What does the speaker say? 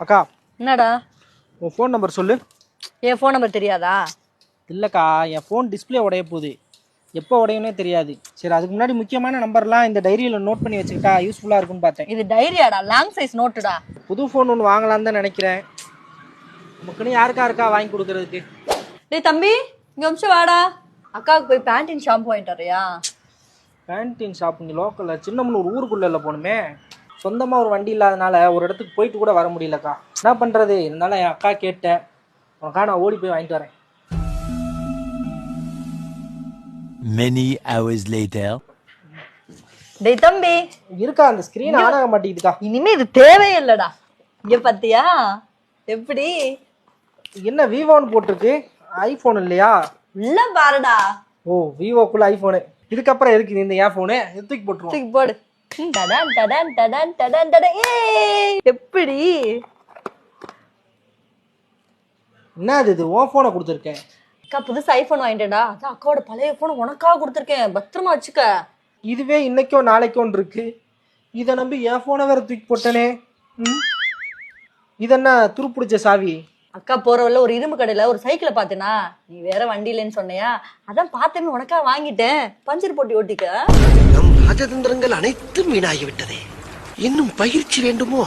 அக்கா, என்னடா உன் ஃபோன் நம்பர் சொல்லு. என் ஃபோன் நம்பர் தெரியாதா? இல்லைக்கா, என் ஃபோன் டிஸ்பிளே உடைய போகுது. எப்போ உடையுனே தெரியாது. சரி, அதுக்கு முன்னாடி முக்கியமான நம்பர்லாம் இந்த டைரியில் நோட் பண்ணி வச்சுக்கிட்டா யூஸ்ஃபுல்லாக இருக்கும்னு பார்த்தேன். இது டைரியாடா, லாங் சைஸ் நோட்டுடா. புது ஃபோன் ஒன்று வாங்கலான்னு தான் நினைக்கிறேன். நமக்குன்னு யாருக்கா இருக்கா வாங்கி கொடுக்கறதுக்கு? டேய் தம்பி, இங்க நிமிஷம் வாடா. அக்காவுக்கு போய் பேண்டீன் ஷாம்பு வாங்கிட்டு வரியா? பேண்டீன் ஷாப் இங்கே லோக்கலில் சின்னமனூர் ஊருக்குள்ளே போகணுமே. சொந்தமாக ஒரு வண்டி இல்லாதனால ஒரு இடத்துக்கு போயிட்டு கூட வர முடியலக்கா. என்ன பண்ணுறது? இருந்தாலும் என் அக்கா கேட்டேன். உனக்கா நான் ஓடி போய் வாங்கிட்டு வரேன். Many hours later. டேய் தம்பி, இருக்கா அந்த ஸ்கிரீன் ஆன் ஆக மாட்டேங்குதுக்கா. இனிமே இது தேவையே இல்லடா. இங்க பாத்தியா எப்படி? என்ன விவோன்னு போட்டிருக்கு, ஐஃபோன் இல்லையா? உள்ள பாருடா. ஓ, விவோக்குள்ள ஐஃபோனு. இதுக்கப்புறம் எதுக்கு இந்த ஏன் ஃபோனு? தூக்கி போட்டுருவோம். தூக்கி போடு. டடன் டடன் டடன் டடன் டடன். ஏய் எப்படி? என்னது இது? உன் ஃபோனை கொடுத்துருக்கேன். அக்கா புதுசா ஐபோன் வாங்கிட்டேன்டா. அதான் அக்காவோட பழைய போன் உனக்காக கொடுத்துருக்கேன், பத்திரமா வச்சுக்க. இதுவே இன்னைக்கோ நாளைக்கோன்னு இருக்கு. இதை நம்பி என் ஃபோனை வேற தூக்கி போட்டனே. இது என்ன துருப்பிடிச்ச சாவி? அக்கா போறவள்ள ஒரு இரும்பு கடையில ஒரு சைக்கிளை பார்த்தேனா, நீ வேற வண்டி இல்லைன்னு சொன்னையா, அதான் பார்த்தேன்னு உனக்காக வாங்கிட்டேன். பஞ்சர் போட்டி ஓட்டிக்க. நம் ராஜதந்திரங்கள் அனைத்தும் வீணாகிவிட்டதே. இன்னும் பயிற்சி வேண்டுமோ?